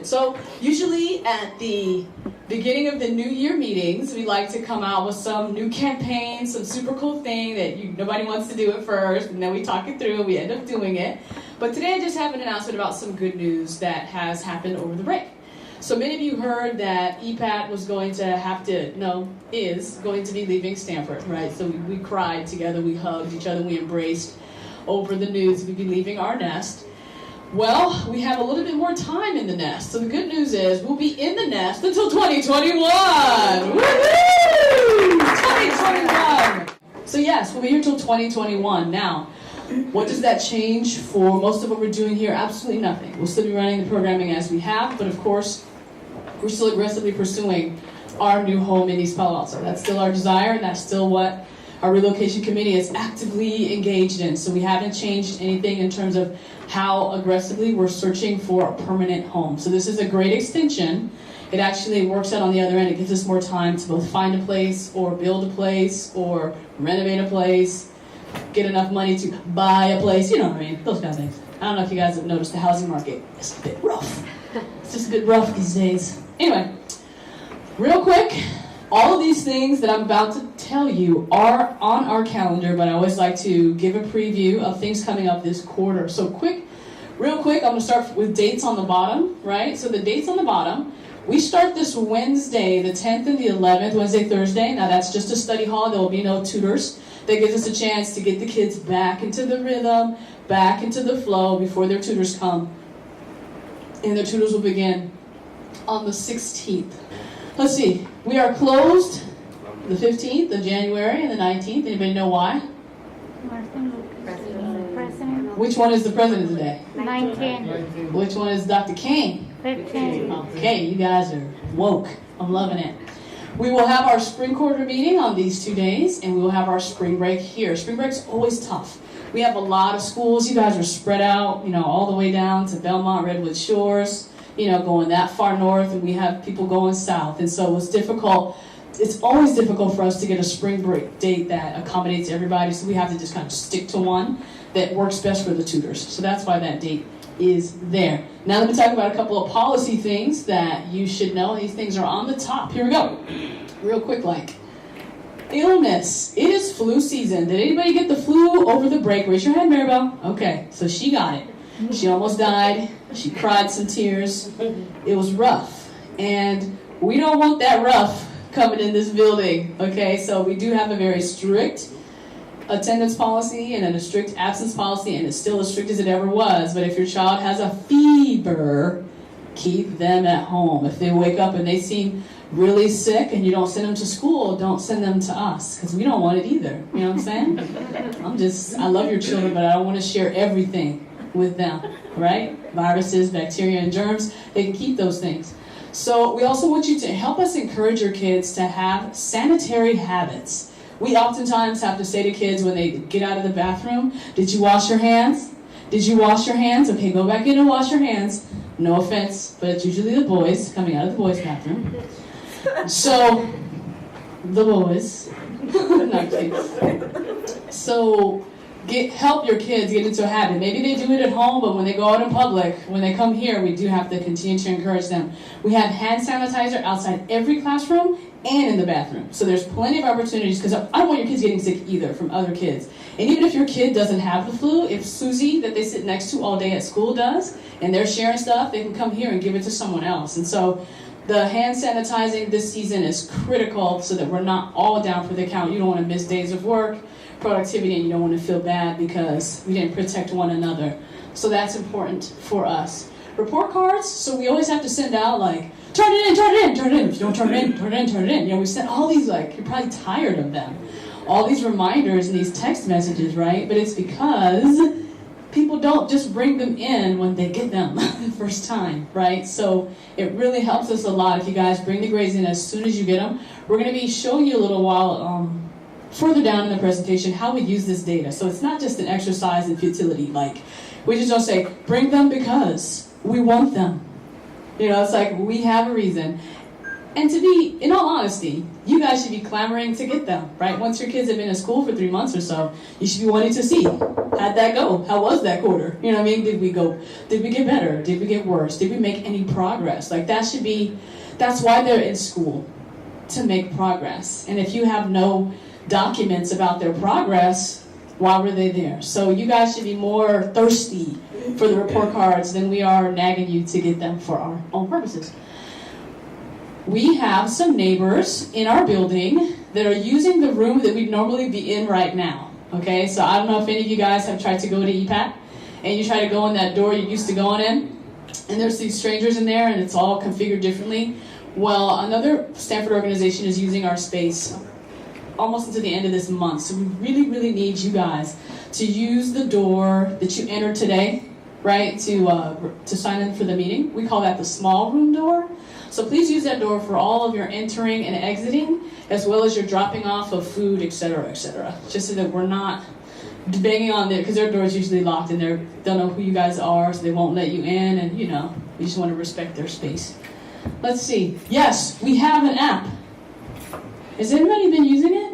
So usually at the beginning of the New Year meetings, we like to come out with some new campaign, some super cool thing that nobody wants to do at first, and then we talk it through and we end up doing it. But today I just have an announcement about some good news that has happened over the break. So many of you heard that EPATT is going to be leaving Stanford, right? So we cried together, we hugged each other, we embraced over the news we'd be leaving our nest. Well, we have a little bit more time in the nest. So the good news is we'll be in the nest until 2021. Woohoo! 2021. So yes, we'll be here until 2021. Now, what does that change for most of what we're doing here? Absolutely nothing. We'll still be running the programming as we have, but of course, we're still aggressively pursuing our new home in East Palo Alto. That's still our desire, and that's still what our relocation committee is actively engaged in. So we haven't changed anything in terms of how aggressively we're searching for a permanent home. So this is a great extension. It actually works out on the other end. It gives us more time to both find a place or build a place or renovate a place, get enough money to buy a place, you know what I mean, those kind of things. I don't know if you guys have noticed the housing market. It's a bit rough. It's just a bit rough these days. Anyway, real quick, all of these things that I'm about to tell you are on our calendar, but I always like to give a preview of things coming up this quarter. So real quick, I'm going to start with dates on the bottom, right? So the dates on the bottom, we start this Wednesday, the 10th and the 11th, Wednesday, Thursday. Now that's just a study hall. There will be no tutors. That gives us a chance to get the kids back into the rhythm, back into the flow before their tutors come. And their tutors will begin on the 16th. Let's see, we are closed the 15th of January and the 19th. Anybody know why? President. Which one is the president today? 19. Which one is Dr. King? 15. Okay, you guys are woke. I'm loving it. We will have our spring quarter meeting on these 2 days, and we will have our spring break here. Spring break's always tough. We have a lot of schools. You guys are spread out, all the way down to Belmont, Redwood Shores, going that far north, and we have people going south. And so it's difficult. It's always difficult for us to get a spring break date that accommodates everybody, so we have to just kind of stick to one that works best for the tutors. So that's why that date is there. Now let me talk about a couple of policy things that you should know. These things are on the top. Here we go. Real quick, illness. It is flu season. Did anybody get the flu over the break? Raise your hand, Maribel. Okay, so she got it. She almost died. She cried some tears. It was rough. And we don't want that rough coming in this building. Okay, so we do have a very strict attendance policy and a strict absence policy, and it's still as strict as it ever was. But if your child has a fever, keep them at home. If they wake up and they seem really sick and you don't send them to school, don't send them to us, because we don't want it either. You know what I'm saying? I love your children, but I don't want to share everything with them, right? Viruses, bacteria, and germs, they can keep those things. So we also want you to help us encourage your kids to have sanitary habits. We oftentimes have to say to kids when they get out of the bathroom, did you wash your hands? Did you wash your hands? Okay, go back in and wash your hands. No offense, but it's usually the boys coming out of the boys' bathroom. So, the boys. Not kids. So, help your kids get into a habit. Maybe they do it at home, but when they go out in public, when they come here, we do have to continue to encourage them. We have hand sanitizer outside every classroom and in the bathroom. So there's plenty of opportunities, because I don't want your kids getting sick either from other kids. And even if your kid doesn't have the flu, if Susie, that they sit next to all day at school, does, and they're sharing stuff, they can come here and give it to someone else. And so the hand sanitizing this season is critical so that we're not all down for the count. You don't want to miss days of work, productivity, and you don't want to feel bad because we didn't protect one another. So that's important for us. Report cards, so we always have to send out turn it in, turn it in, turn it in. If you don't turn it in, turn it in, turn it in. We send all these, you're probably tired of them. All these reminders and these text messages, right? But it's because people don't just bring them in when they get them the first time, right? So it really helps us a lot if you guys bring the grades in as soon as you get them. We're going to be showing you a little while further down in the presentation how we use this data. So it's not just an exercise in futility. We just don't say, bring them because we want them. It's we have a reason. And to be, in all honesty, you guys should be clamoring to get them, right? Once your kids have been in school for 3 months or so, you should be wanting to see, how'd that go? How was that quarter? You know what I mean? Did we get better? Did we get worse? Did we make any progress? Like that's why they're in school, to make progress. And if you have no documents about their progress, why were they there? So you guys should be more thirsty for the report cards than we are nagging you to get them for our own purposes. We have some neighbors in our building that are using the room that we'd normally be in right now. Okay, so I don't know if any of you guys have tried to go to EPATT, and you try to go in that door you're used to going in, and there's these strangers in there, and it's all configured differently. Well, another Stanford organization is using our space almost until the end of this month, so we really, really need you guys to use the door that you entered today, right, to sign in for the meeting. We call that the small room door. So please use that door for all of your entering and exiting, as well as your dropping off of food, etc., just so that we're not banging on there, because their door is usually locked and they don't know who you guys are, so they won't let you in, and we just want to respect their space. Let's see. Yes, we have an app. Has anybody been using it?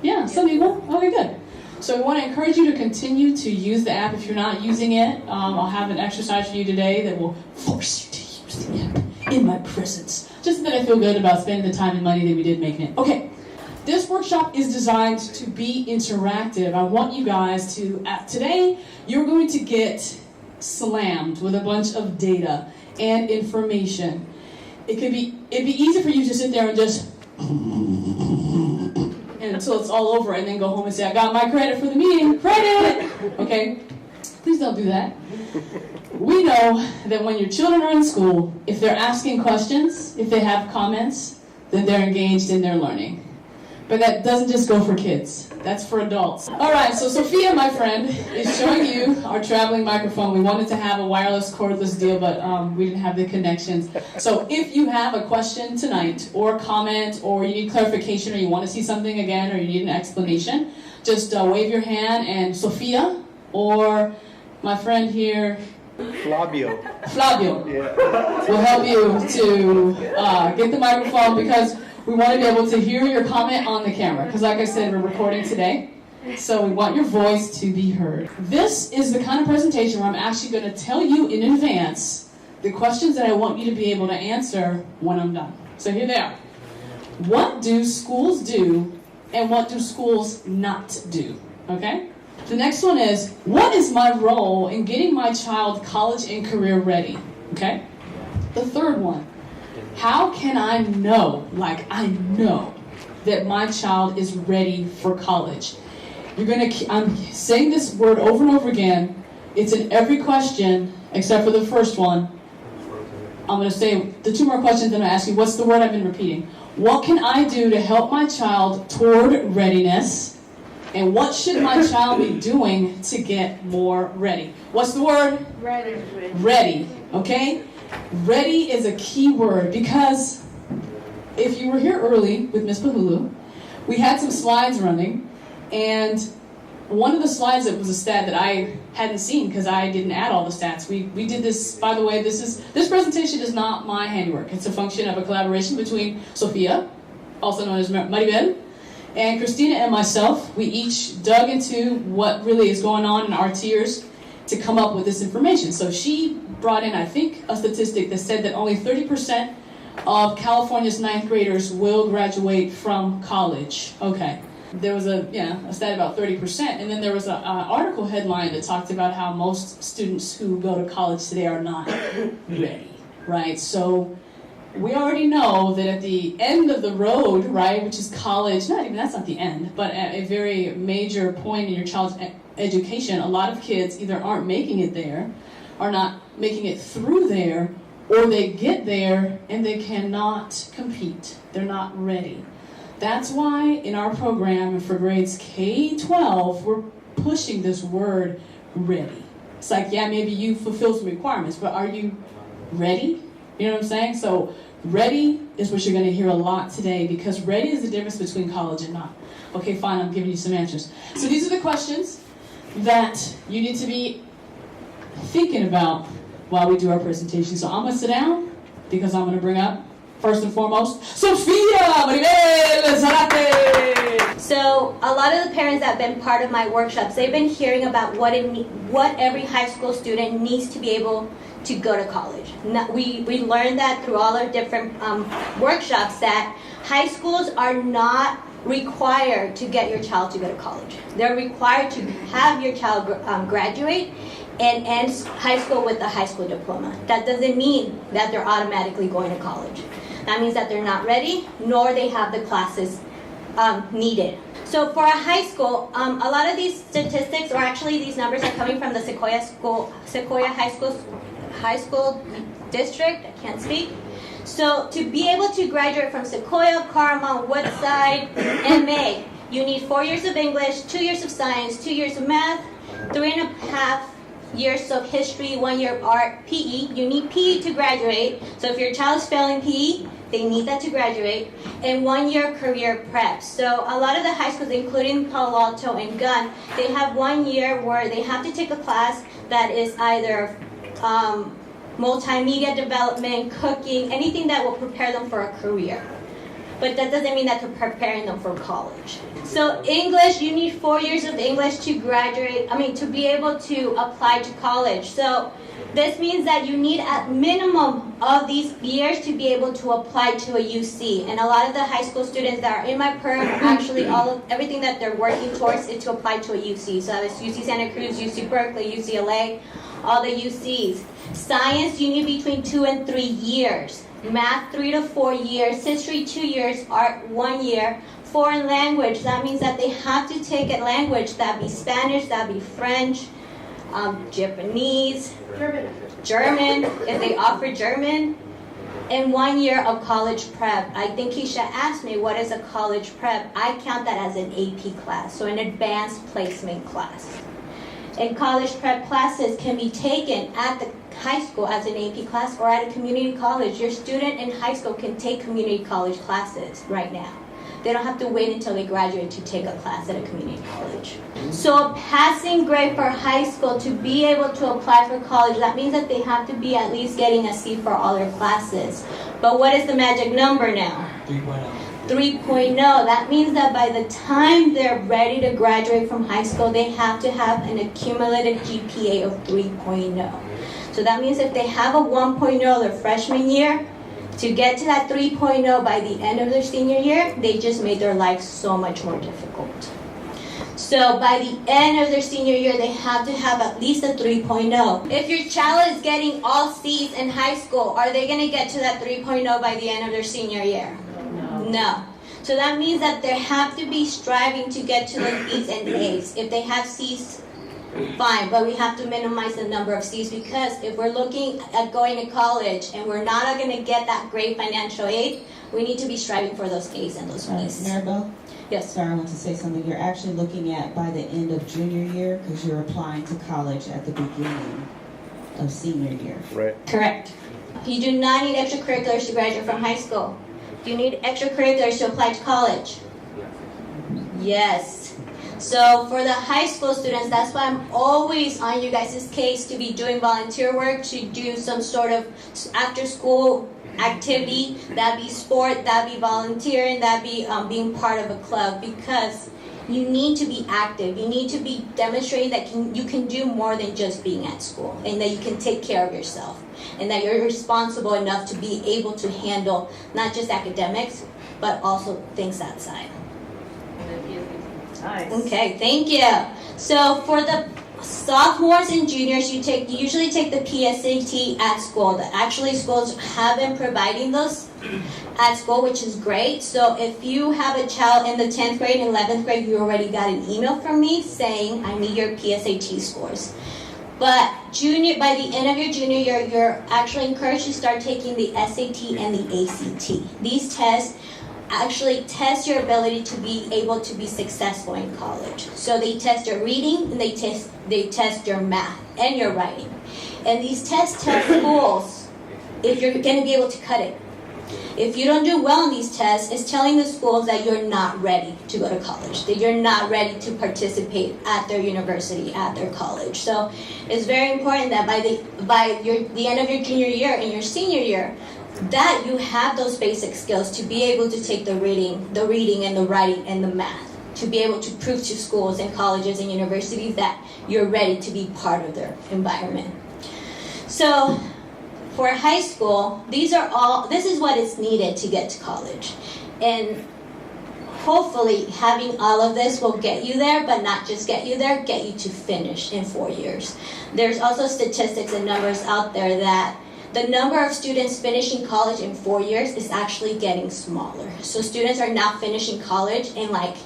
Yeah, some people? Okay, good. So we want to encourage you to continue to use the app. If you're not using it, I'll have an exercise for you today that will force you to use the app in my presence. Just that I feel good about spending the time and money that we did making it. Okay, this workshop is designed to be interactive. I want you guys to, today, you're going to get slammed with a bunch of data and information. It'd be easy for you to sit there and just until it's all over and then go home and say, I got my credit for the meeting, credit! Okay? Please don't do that. We know that when your children are in school, if they're asking questions, if they have comments, then they're engaged in their learning. But that doesn't just go for kids. That's for adults. All right, so Sophia, my friend, is showing you our traveling microphone. We wanted to have a wireless cordless deal, but we didn't have the connections. So if you have a question tonight, or a comment, or you need clarification, or you want to see something again, or you need an explanation, just wave your hand, and Sophia, or my friend here, Flavio, yeah, will help you to get the microphone, because we want to be able to hear your comment on the camera, because like I said, we're recording today, so we want your voice to be heard. This is the kind of presentation where I'm actually going to tell you in advance the questions that I want you to be able to answer when I'm done. So here they are. What do schools do, and what do schools not do? Okay? The next one is, what is my role in getting my child college and career ready? Okay? The third one, how can I know, that my child is ready for college? I'm saying this word over and over again. It's in every question except for the first one. I'm going to say the two more questions, then I'm going to ask you, what's the word I've been repeating? What can I do to help my child toward readiness? And what should my child be doing to get more ready? What's the word? Ready. Ready, okay? Ready is a key word, because if you were here early with Ms. Pahulu, we had some slides running, and one of the slides that was a stat that I hadn't seen because I didn't add all the stats. We did this, by the way, this presentation is not my handiwork. It's a function of a collaboration between Sophia, also known as Maribel, and Christina and myself. We each dug into what really is going on in our tiers to come up with this information. So she brought in, I think, a statistic that said that only 30% of California's 9th graders will graduate from college. Okay. There was a stat about 30%, and then there was an article headline that talked about how most students who go to college today are not ready, right? So we already know that at the end of the road, right, which is college, that's not the end, but at a very major point in your child's education, a lot of kids either aren't making it there, are not making it through there, or they get there and they cannot compete. They're not ready. That's why in our program for grades K-12, we're pushing this word ready. It's like, yeah, maybe you fulfill some requirements, but are you ready? You know what I'm saying? So ready is what you're going to hear a lot today, because ready is the difference between college and not. Okay, fine, I'm giving you some answers. So these are the questions that you need to be thinking about while we do our presentation. So I'm going to sit down, because I'm going to bring up first and foremost, Sofia Maribel Zarate. So a lot of the parents that have been part of my workshops, they've been hearing about what every high school student needs to be able to go to college. We learned that through all our different workshops that high schools are not required to get your child to go to college. They're required to have your child graduate and end high school with a high school diploma. That doesn't mean that they're automatically going to college. That means that they're not ready, nor they have the classes needed. So for a high school, a lot of these statistics, or actually these numbers, are coming from the Sequoia High School District. I can't speak. So to be able to graduate from Sequoia, Carmel, Woodside, MA, you need 4 years of English, 2 years of science, 2 years of math, 3.5 years of history, 1 year of art, PE. You need PE to graduate. So if your child is failing PE, they need that to graduate. And 1 year career prep. So a lot of the high schools, including Palo Alto and Gunn, they have 1 year where they have to take a class that is either multimedia development, cooking, anything that will prepare them for a career. But that doesn't mean that they're preparing them for college. So English, you need 4 years of English to graduate, to be able to apply to college. So this means that you need at minimum of these years to be able to apply to a UC. And a lot of the high school students that are in my program, actually everything that they're working towards is to apply to a UC. So that's UC Santa Cruz, UC Berkeley, UCLA, all the UCs. Science, you need between 2 and 3 years. Math, 3 to 4 years. History, 2 years. Art, 1 year. Foreign language, that means that they have to take a language. That'd be Spanish, that'd be French, Japanese, German, if they offer German. And 1 year of college prep. I think Keisha asked me, what is a college prep? I count that as an AP class, so an advanced placement class. And college prep classes can be taken at the high school as an AP class or at a community college. Your student in high school can take community college classes right now. They don't have to wait until they graduate to take a class at a community college. So a passing grade for high school to be able to apply for college, that means that they have to be at least getting a C for all their classes. But what is the magic number now? 3.0. That means that by the time they're ready to graduate from high school, they have to have an accumulated GPA of 3.0. So that means if they have a 1.0 their freshman year, to get to that 3.0 by the end of their senior year, they just made their life so much more difficult. So by the end of their senior year, they have to have at least a 3.0. If your child is getting all C's in high school, are they going to get to that 3.0 by the end of their senior year? No. So that means that they have to be striving to get to the B's and A's. If they have C's, fine, but we have to minimize the number of C's, because if we're looking at going to college and we're not going to get that great financial aid, we need to be striving for those A's and those B's. Maribel? Yes. Sorry, I want to say something. You're actually looking at by the end of junior year, because you're applying to college at the beginning of senior year. Right. Correct. You do not need extracurriculars to graduate from high school. Do you need extracurriculars to apply to college? Yes. So for the high school students, that's why I'm always on you guys' case to be doing volunteer work, to do some sort of after-school activity. That'd be sport, that'd be volunteering, that'd be being part of a club, because you need to be active. You need to be demonstrating that you can do more than just being at school, and that you can take care of yourself, and that you're responsible enough to be able to handle not just academics, but also things outside. Nice. Okay, thank you. So for the sophomores and juniors, you usually take the PSAT at school. Actually, schools have been providing those at school, which is great. So if you have a child in the 10th grade and 11th grade, you already got an email from me saying, I need your PSAT scores. But by the end of your junior year, you're actually encouraged to start taking the SAT and the ACT. These tests actually test your ability to be able to be successful in college. So they test your reading, and they test your math and your writing. And these tests test schools if you're going to be able to cut it. If you don't do well in these tests, it's telling the schools that you're not ready to go to college, that you're not ready to participate at their university, at their college. So it's very important that by the end of your junior year and your senior year, that you have those basic skills to be able to take the reading and the writing and the math, to be able to prove to schools and colleges and universities that you're ready to be part of their environment. So for high school, this is what is needed to get to college. And hopefully having all of this will get you there, but not just get you there, get you to finish in 4 years. There's also statistics and numbers out there that the number of students finishing college in 4 years is actually getting smaller. So students are now finishing college in like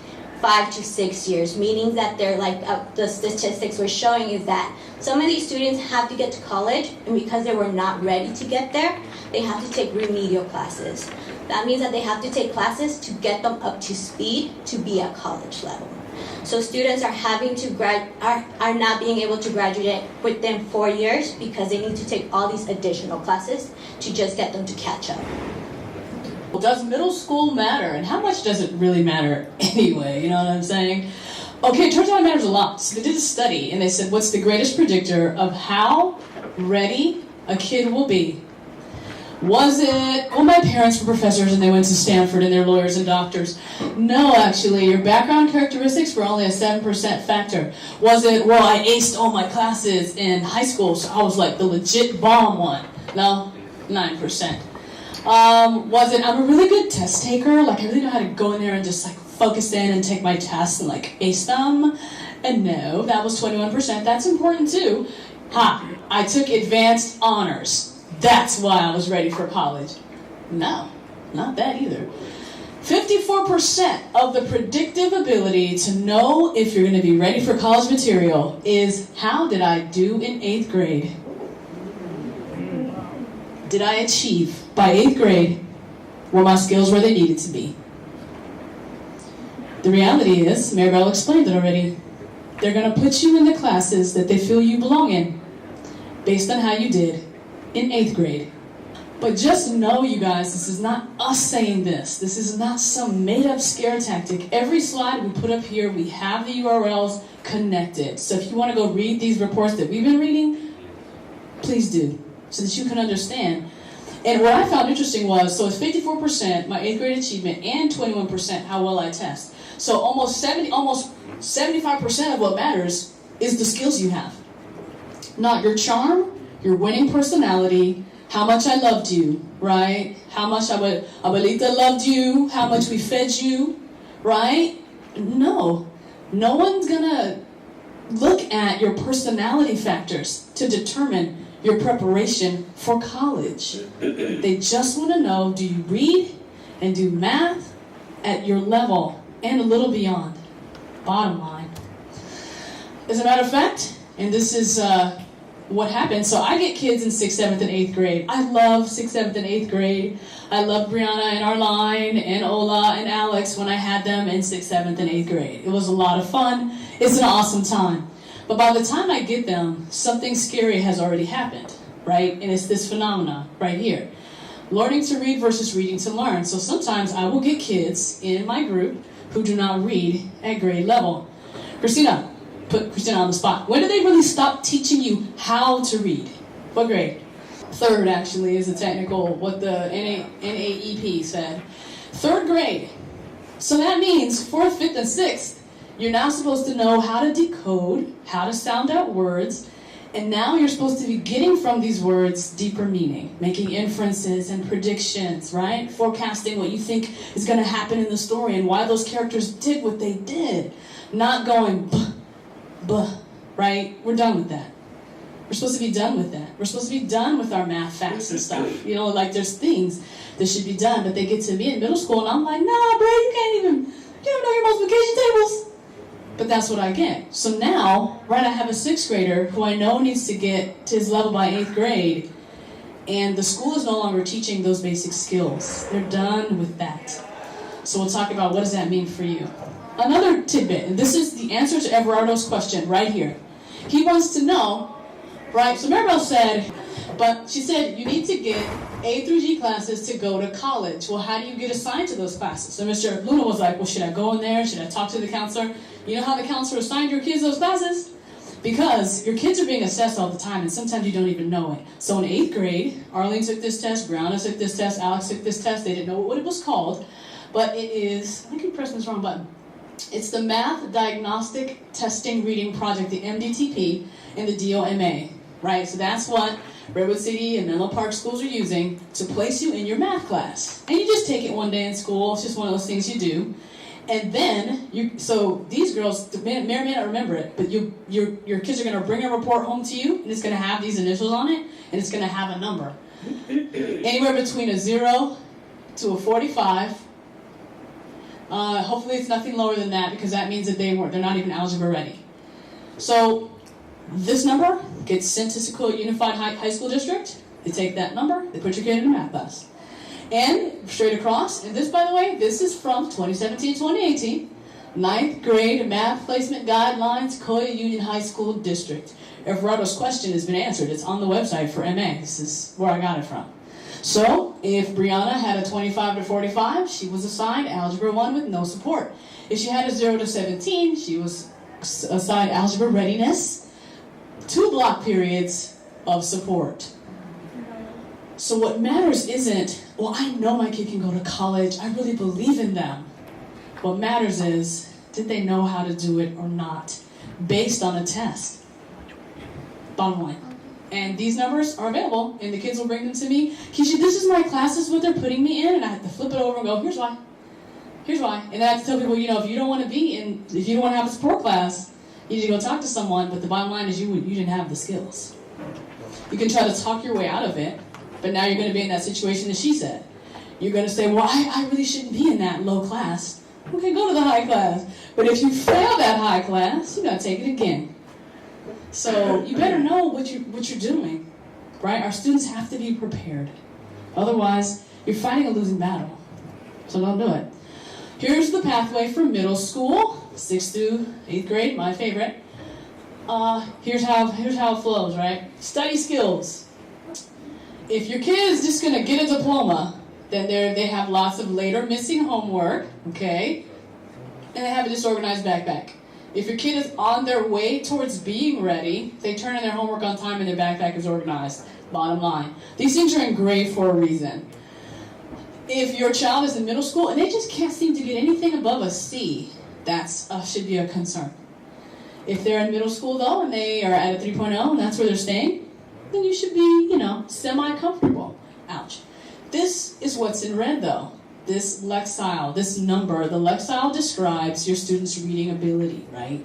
5 to 6 years, meaning that they're like, the statistics we're showing is that some of these students have to get to college, and because they were not ready to get there, they have to take remedial classes. That means that they have to take classes to get them up to speed to be at college level. So students are having to are not being able to graduate within 4 years because they need to take all these additional classes to just get them to catch up. Well, does middle school matter? And how much does it really matter anyway? You know what I'm saying? Okay, it turns out it matters a lot. So they did a study, and they said, what's the greatest predictor of how ready a kid will be? Was it, well, my parents were professors and they went to Stanford and they're lawyers and doctors. No, actually, your background characteristics were only a 7% factor. Was it, well, I aced all my classes in high school, so I was like the legit bomb one? No, 9%. Was it, I'm a really good test taker, like I really know how to go in there and just like focus in and take my tests and like ace them? And no, that was 21%. That's important too. I took advanced honors. That's why I was ready for college. No, not that either. 54% of the predictive ability to know if you're going to be ready for college material is, how did I do in 8th grade? Did I achieve by 8th grade? Were my skills where they needed to be? The reality is, Maribel explained it already, they're going to put you in the classes that they feel you belong in based on how you did in 8th grade. But just know, you guys, this is not us saying this. This is not some made-up scare tactic. Every slide we put up here, we have the URLs connected. So if you want to go read these reports that we've been reading, please do, so that you can understand. And what I found interesting was, so it's 54% my 8th grade achievement and 21% how well I test. So almost 75% of what matters is the skills you have. Not your charm, your winning personality, how much I loved you, right? How much Abuelita loved you, how much we fed you, right? No one's gonna look at your personality factors to determine your preparation for college. They just want to know, do you read and do math at your level and a little beyond? Bottom line. As a matter of fact, and this is what happens, so I get kids in 6th, 7th, and 8th grade. I love 6th, 7th, and 8th grade. I loved Brianna and Arline and Ola and Alex when I had them in 6th, 7th, and 8th grade. It was a lot of fun. It's an awesome time. But by the time I get them, something scary has already happened, right? And it's this phenomena right here. Learning to read versus reading to learn. So sometimes I will get kids in my group who do not read at grade level. Christina, put Christina on the spot. When did they really stop teaching you how to read? What grade? 3rd, actually, is the technical, what the NAEP said. 3rd grade. So that means 4th, 5th, and 6th, you're now supposed to know how to decode, how to sound out words, and now you're supposed to be getting from these words deeper meaning, making inferences and predictions, right? Forecasting what you think is going to happen in the story and why those characters did what they did. Not going, right? We're done with that. We're supposed to be done with that. We're supposed to be done with our math facts and stuff. You know, like there's things that should be done, but they get to me in middle school and I'm like, nah, bro, you don't know your multiplication tables. But that's what I get. So now, right, I have a 6th grader who I know needs to get to his level by 8th grade, and the school is no longer teaching those basic skills. They're done with that. So we'll talk about what does that mean for you. Another tidbit, and this is the answer to Everardo's question right here. He wants to know, right, so Maribel said, but she said you need to get A through G classes to go to college. Well, how do you get assigned to those classes? So Mr. Luna was like, well, should I go in there? Should I talk to the counselor? You know how the counselor assigned your kids those classes? Because your kids are being assessed all the time, and sometimes you don't even know it. So in 8th grade, Arlene took this test, Brianna took this test, Alex took this test. They didn't know what it was called, but it is, I keep pressing this wrong button. It's the Math Diagnostic Testing Reading Project, the MDTP, and the DOMA, right? So that's what Redwood City and Menlo Park schools are using to place you in your math class. And you just take it one day in school. It's just one of those things you do. And then, so these girls may or may not remember it, but your kids are going to bring a report home to you, and it's going to have these initials on it, and it's going to have a number. Anywhere between a 0 to a 45. Hopefully it's nothing lower than that, because that means that they're not even algebra ready. So this number gets sent to Sequoia Unified High School District. They take that number, they put your kid in a math class. And straight across, and this, by the way, this is from 2017-2018, 9th grade math placement guidelines, Sequoia Union High School District. Everardo's question has been answered. It's on the website for MA. This is where I got it from. So, if Brianna had a 25 to 45, she was assigned Algebra 1 with no support. If she had a 0 to 17, she was assigned Algebra Readiness, 2 block periods of support. So what matters isn't, well, I know my kid can go to college. I really believe in them. What matters is, did they know how to do it or not, based on a test? Bottom line. And these numbers are available, and the kids will bring them to me. Keisha, this is my class, this is what they're putting me in, and I have to flip it over and go, here's why. Here's why. And I have to tell people, if you don't want to be in, if you don't want to have a support class, you need to go talk to someone, but the bottom line is you didn't have the skills. You can try to talk your way out of it, but now you're going to be in that situation that she said. You're going to say, well, I really shouldn't be in that low class. Okay, go to the high class. But if you fail that high class, you got to take it again. So you better know what you're doing, right? Our students have to be prepared. Otherwise, you're fighting a losing battle. So don't do it. Here's the pathway for middle school, 6th through 8th grade, my favorite. Here's how it flows, right? Study skills. If your kid is just going to get a diploma, then they have lots of later missing homework, okay? And they have a disorganized backpack. If your kid is on their way towards being ready, they turn in their homework on time and their backpack is organized. Bottom line. These things are engraved for a reason. If your child is in middle school and they just can't seem to get anything above a C, that should be a concern. If they're in middle school, though, and they are at a 3.0 and that's where they're staying, then you should be, semi-comfortable. Ouch. This is what's in red, though. This lexile, this number, the lexile describes your student's reading ability, right?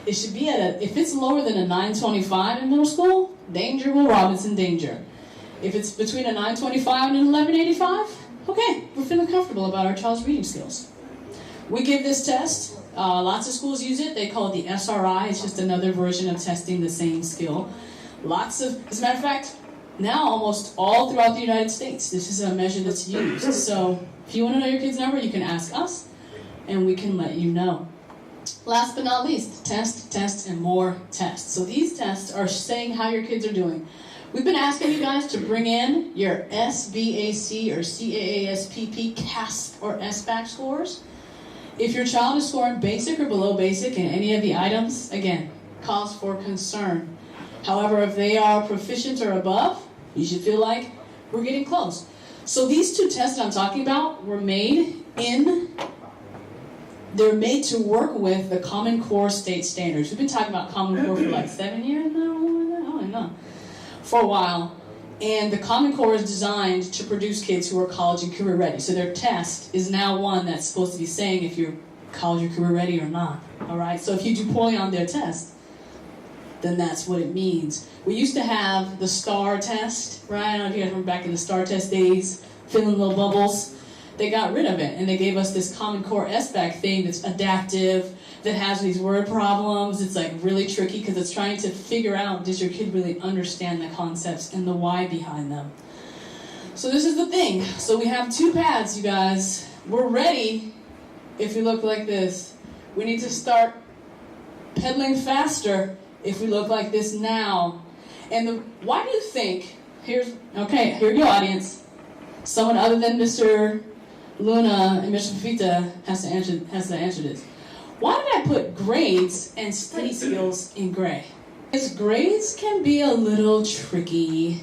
It should be if it's lower than a 925 in middle school, danger, Will Robinson, danger. If it's between a 925 and an 1185, okay, we're feeling comfortable about our child's reading skills. We give this test. Lots of schools use it. They call it the SRI. It's just another version of testing the same skill. As a matter of fact, now almost all throughout the United States, this is a measure that's used. So if you want to know your kid's number, you can ask us, and we can let you know. Last but not least, test, and more tests. So these tests are saying how your kids are doing. We've been asking you guys to bring in your SBAC or CAASPP CASP or SBAC scores. If your child is scoring basic or below basic in any of the items, again, cause for concern. However, if they are proficient or above, you should feel like we're getting close. So these 2 tests that I'm talking about were they're made to work with the Common Core state standards. We've been talking about Common Core for like 7 years now, for a while. And the Common Core is designed to produce kids who are college and career ready. So their test is now one that's supposed to be saying if you're college or career ready or not. All right. So if you do poorly on their test, then that's what it means. We used to have the STAR test, right? I don't know if you guys remember back in the STAR test days, filling little bubbles. They got rid of it, and they gave us this Common Core SBAC thing that's adaptive, that has these word problems. It's like really tricky because it's trying to figure out, does your kid really understand the concepts and the why behind them? So this is the thing. So we have 2 paths, you guys. We're ready if we look like this. We need to start pedaling faster if we look like this now. And why do you think, here you go, audience. Someone other than Mr. Luna and Mr. Fafita has to answer this. Why did I put grades and study skills in gray? His grades can be a little tricky.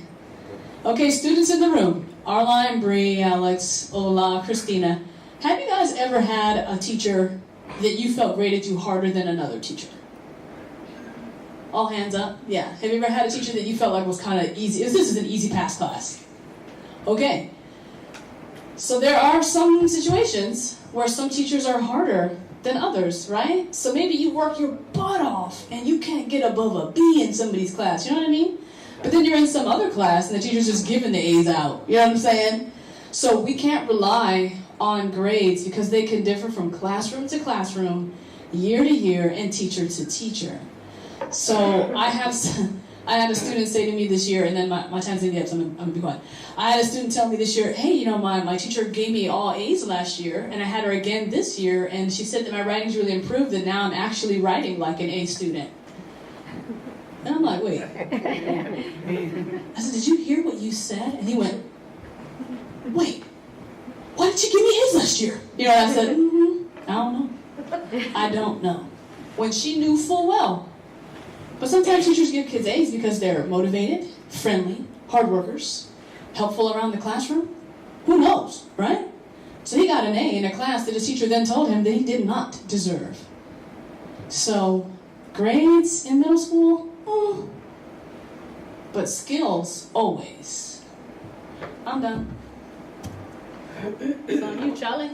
Okay, students in the room, Arline, Bree, Alex, Ola, Christina, have you guys ever had a teacher that you felt graded you harder than another teacher? All hands up. Yeah. Have you ever had a teacher that you felt like was kind of easy? This is an easy pass class. Okay. So there are some situations where some teachers are harder than others, right? So maybe you work your butt off and you can't get above a B in somebody's class, you know what I mean? But then you're in some other class and the teacher's just giving the A's out, you know what I'm saying? So we can't rely on grades because they can differ from classroom to classroom, year to year, and teacher to teacher. So I had a student say to me this year, and then my time's gonna get up, so I'm gonna be quiet. I had a student tell me this year, hey, you know, my teacher gave me all A's last year, and I had her again this year, and she said that my writing's really improved, and now I'm actually writing like an A student. And I'm like, wait. I said, did you hear what you said? And he went, wait, why did you give me A's last year? You know, and I said, I don't know. I don't know. When she knew full well. But sometimes teachers give kids A's because they're motivated, friendly, hard workers, helpful around the classroom. Who knows, right? So he got an A in a class that his teacher then told him that he did not deserve. So grades in middle school, but skills always. I'm done. It's on you, Charlie.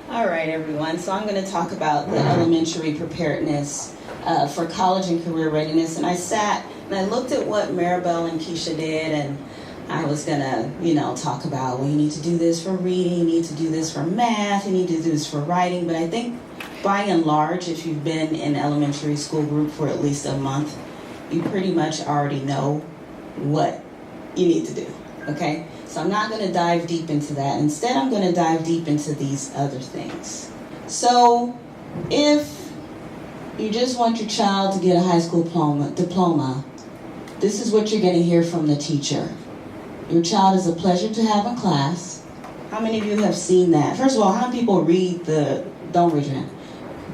All right, everyone. So I'm going to talk about the elementary preparedness for college and career readiness. And I sat and I looked at what Maribel and Keisha did, and I was going to, talk about, well, you need to do this for reading, you need to do this for math, you need to do this for writing. But I think by and large, if you've been in elementary school group for at least a month, you pretty much already know what you need to do, okay? So I'm not going to dive deep into that. Instead, I'm going to dive deep into these other things. So if you just want your child to get a high school diploma, this is what you're going to hear from the teacher. Your child is a pleasure to have in class. How many of you have seen that? First of all, how many people read don't raise your hand.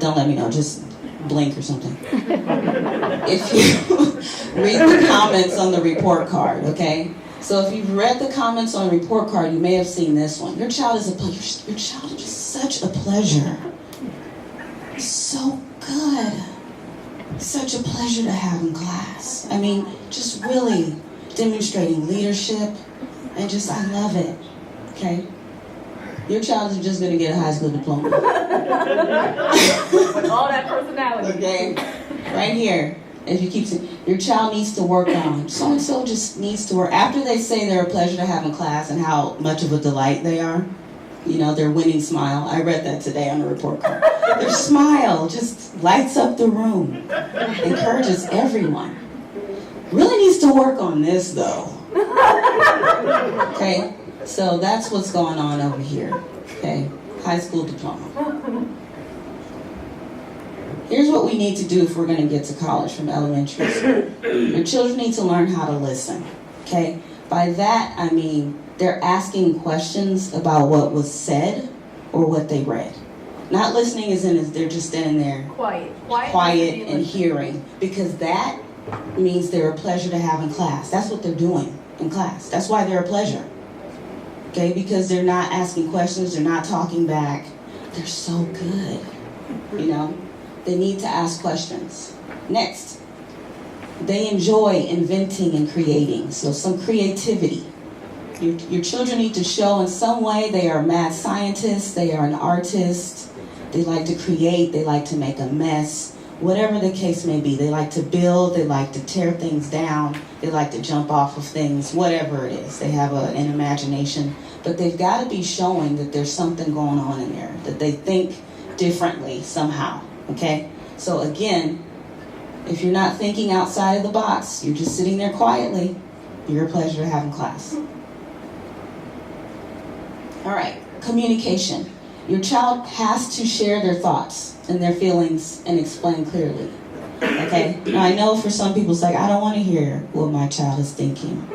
Don't let me know, just blink or something. If you read the comments on the report card, okay? So if you've read the comments on the report card, you may have seen this one. Your child is just such a pleasure. So good. Such a pleasure to have in class. I mean, just really demonstrating leadership, and I love it, okay? Your child is just going to get a high school diploma. All that personality. Okay, right here. If you keep saying, your child needs to work on, so-and-so just needs to work. After they say they're a pleasure to have in class and how much of a delight they are, their winning smile. I read that today on the report card. Their smile just lights up the room, encourages everyone. Really needs to work on this, though. Okay, so that's what's going on over here. Okay, high school diploma. Here's what we need to do if we're going to get to college from elementary school. Your children need to learn how to listen. Okay, by that I mean they're asking questions about what was said or what they read. Not listening as in they're just standing there quiet and hearing, because that means they're a pleasure to have in class. That's what they're doing in class. That's why they're a pleasure. Okay, because they're not asking questions, they're not talking back. They're so good, They need to ask questions. Next, they enjoy inventing and creating. So some creativity. Your children need to show in some way they are mad scientists, they are an artist, they like to create, they like to make a mess. Whatever the case may be, they like to build, they like to tear things down, they like to jump off of things, whatever it is. They have an imagination, but they've got to be showing that there's something going on in there, that they think differently somehow, okay? So again, if you're not thinking outside of the box, you're just sitting there quietly, you're a pleasure to have in class. All right, communication. Your child has to share their thoughts and their feelings and explain clearly. Okay? Now I know for some people it's like, I don't want to hear what my child is thinking.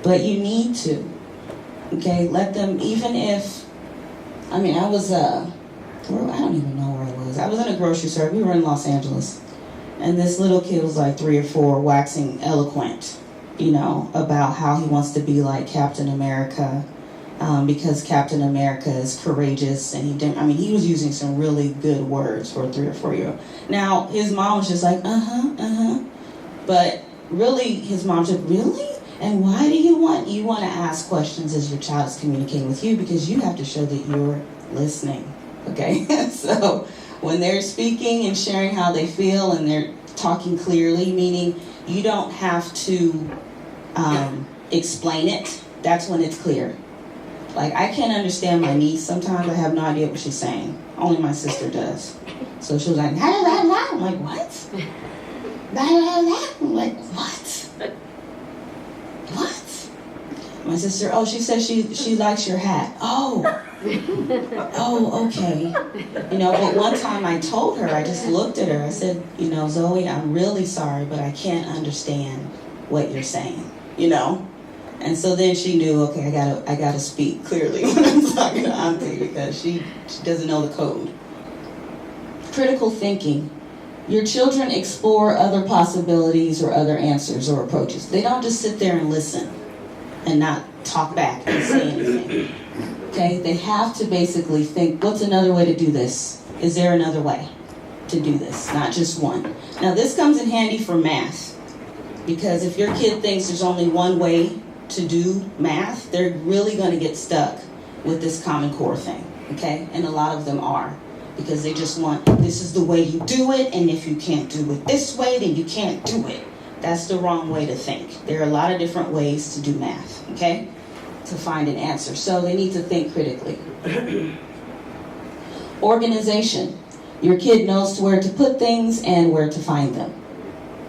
But you need to. Okay? Let them, even if, I don't even know where I was. I was in a grocery store. We were in Los Angeles. And this little kid was like 3 or 4, waxing eloquent, about how he wants to be like Captain America, because Captain America is courageous, and he was using some really good words for a 3 or 4-year-old. Now, his mom was just like, but really, his mom said, really? And why do you want to ask questions as your child is communicating with you, because you have to show that you're listening, okay? So when they're speaking and sharing how they feel and they're talking clearly, meaning you don't have to explain it, that's when it's clear. Like, I can't understand my niece sometimes. I have no idea what she's saying. Only my sister does. So she was like, la, la, la. I'm like, what? La, la, la. I'm like, what? What? My sister, she says she likes your hat. Oh, okay. But one time I told her, I just looked at her, I said, Zoe, I'm really sorry, but I can't understand what you're saying, And so then she knew, okay, I gotta speak clearly when I'm talking to Auntie, because she doesn't know the code. Critical thinking. Your children explore other possibilities or other answers or approaches. They don't just sit there and listen and not talk back and say anything. Okay? They have to basically think, what's another way to do this? Is there another way to do this? Not just one. Now, this comes in handy for math, because if your kid thinks there's only one way to do math, they're really going to get stuck with this Common Core thing. Okay? And a lot of them are. Because they just want, this is the way you do it, and if you can't do it this way, then you can't do it. That's the wrong way to think. There are a lot of different ways to do math, okay? To find an answer. So they need to think critically. Organization. Your kid knows where to put things and where to find them,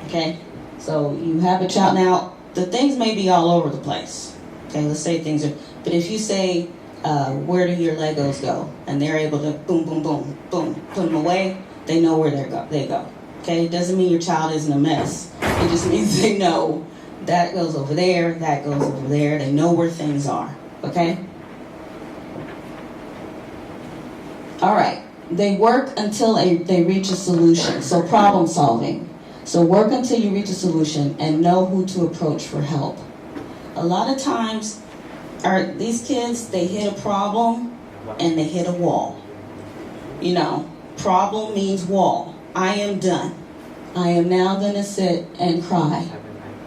okay? So you have a child. Now, the things may be all over the place. Okay, let's say things are, but if you say, where do your Legos go? And they're able to boom, boom, boom, boom, put them away, they know where they go. Okay? It doesn't mean your child isn't a mess. It just means they know that goes over there, that goes over there. They know where things are. Okay? All right. They work until they reach a solution. So problem solving. So work until you reach a solution and know who to approach for help. A lot of times, these kids, they hit a problem and they hit a wall. Problem means wall. I am done. I am now going to sit and cry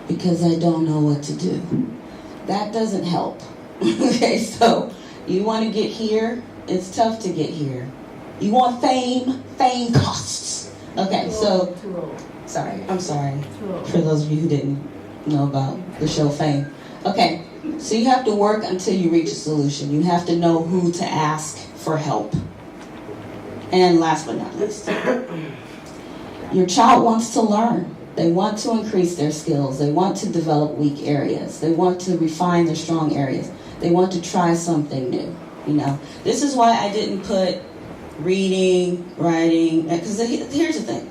because I don't know what to do. That doesn't help. Okay, so you want to get here, it's tough to get here. You want fame, fame costs. Okay, so, I'm sorry for those of you who didn't know about the show Fame. Okay. So you have to work until you reach a solution. You have to know who to ask for help. And last but not least, your child wants to learn. They want to increase their skills. They want to develop weak areas. They want to refine their strong areas. They want to try something new. This is why I didn't put reading, writing, because here's the thing.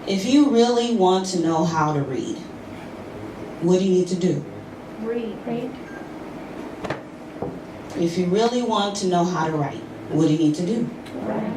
If you really want to know how to read, what do you need to do? Read. If you really want to know how to write, what do you need to do? Write.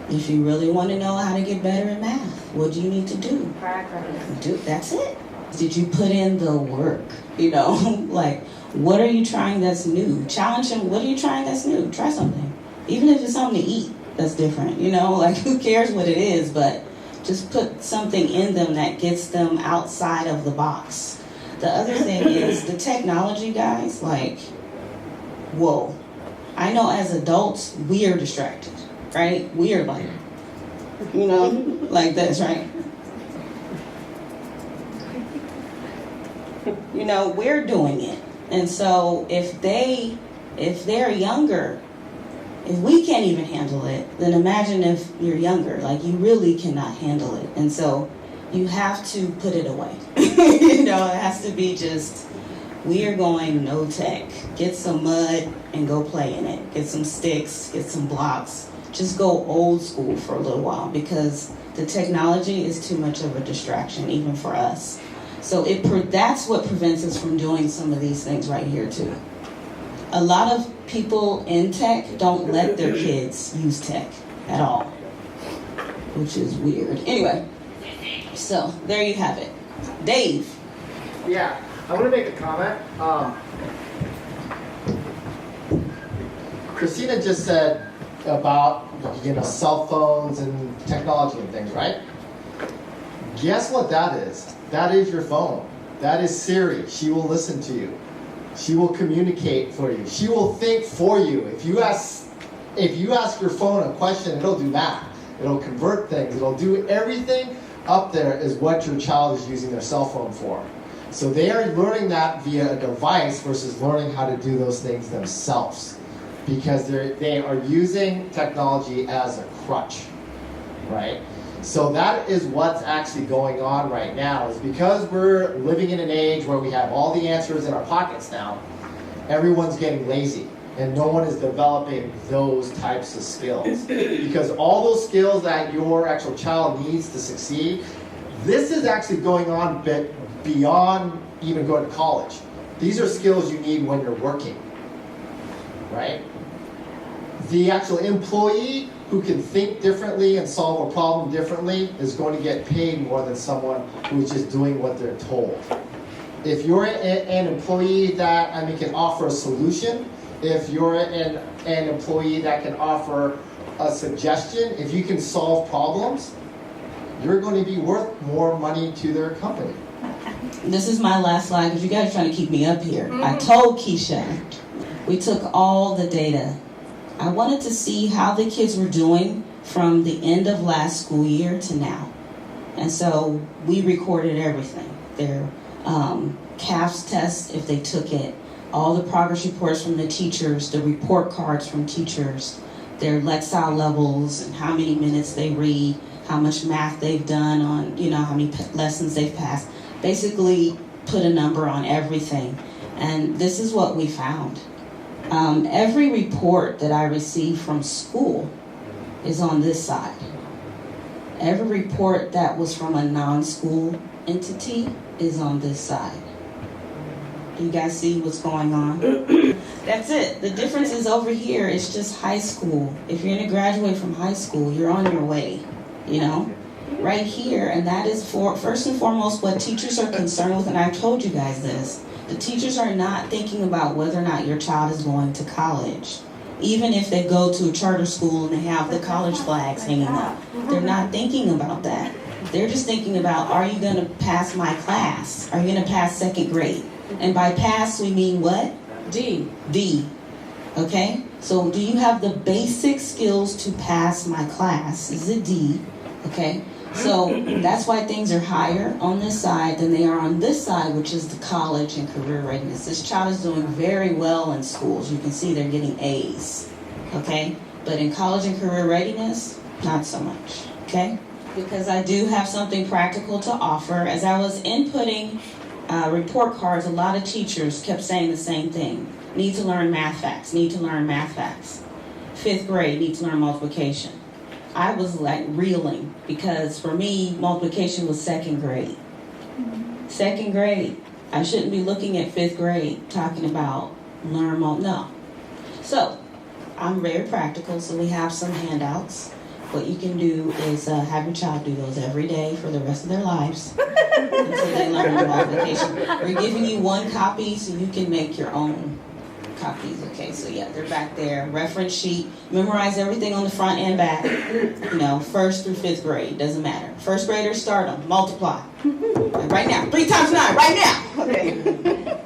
If you really want to know how to get better in math, what do you need to do? Practice. That's it. Did you put in the work? Like, what are you trying that's new? Challenge them. What are you trying that's new? Try something. Even if it's something to eat that's different, like, who cares what it is, but just put something in them that gets them outside of the box. The other thing is the technology, guys, like, whoa. I know as adults, we are distracted, right? We are like, like this, right? We're doing it. And so if they're younger, if we can't even handle it, then imagine if you're younger. Like, you really cannot handle it. And so you have to put it away. It has to be just, we are going no tech. Get some mud and go play in it. Get some sticks, get some blocks. Just go old school for a little while, because the technology is too much of a distraction, even for us. So that's what prevents us from doing some of these things right here, too. A lot of people in tech don't let their kids use tech at all. which is weird. Anyway, so there you have it. Dave. Yeah, I want to make a comment. Christina just said about, cell phones and technology and things, right? Guess what that is? That is your phone. That is Siri. She will listen to you. She will communicate for you. She will think for you. If you ask your phone a question, it'll do that. It'll convert things. It'll do everything up there is what your child is using their cell phone for. So they are learning that via a device versus learning how to do those things themselves, because they are using technology as a crutch, right? So that is what's actually going on right now, is because we're living in an age where we have all the answers in our pockets now, everyone's getting lazy and no one is developing those types of skills. Because all those skills that your actual child needs to succeed, this is actually going on beyond even going to college. These are skills you need when you're working, right? The actual employee who can think differently and solve a problem differently is going to get paid more than someone who's just doing what they're told. If you're an employee that can offer a solution, if you're an employee that can offer a suggestion, if you can solve problems, you're going to be worth more money to their company. This is my last slide because you guys are trying to keep me up here. I told Keisha, we took all the data. I wanted to see how the kids were doing from the end of last school year to now. And so we recorded everything. Their CAFS test, if they took it, all the progress reports from the teachers, the report cards from teachers, their Lexile levels and how many minutes they read, how much math they've done on, how many lessons they've passed. Basically put a number on everything. And this is what we found. Every report that I receive from school is on this side. Every report that was from a non-school entity is on this side. Do you guys see what's going on? That's it. The difference is over here, it's just high school. If you're going to graduate from high school, you're on your way, right here. And that is first and foremost what teachers are concerned with. And I've told you guys this. The teachers are not thinking about whether or not your child is going to college. Even if they go to a charter school and they have the college flags hanging up, they're not thinking about that. They're just thinking about, are you going to pass my class? Are you going to pass second grade? And by pass, we mean what? D. Okay? So do you have the basic skills to pass my class? Is it D? Okay? So that's why things are higher on this side than they are on this side, which is the college and career readiness. This child is doing very well in schools. You can see they're getting A's. Okay? But in college and career readiness, not so much. Okay? Because I do have something practical to offer. As I was inputting report cards, a lot of teachers kept saying the same thing. Need to learn math facts, need to learn math facts. 5th grade, need to learn multiplication. I was like reeling because for me, multiplication was 2nd grade. 2nd grade. I shouldn't be looking at 5th grade talking about no. So, I'm very practical, so we have some handouts. What you can do is have your child do those every day for the rest of their lives until they learn the multiplication. We're giving you 1 copy so you can make your own copies. Okay, so yeah, they're back there. Reference sheet. Memorize everything on the front and back. 1st through 5th grade. Doesn't matter. 1st graders, start them. Multiply. Right now. 3 times 9. Right now. Okay.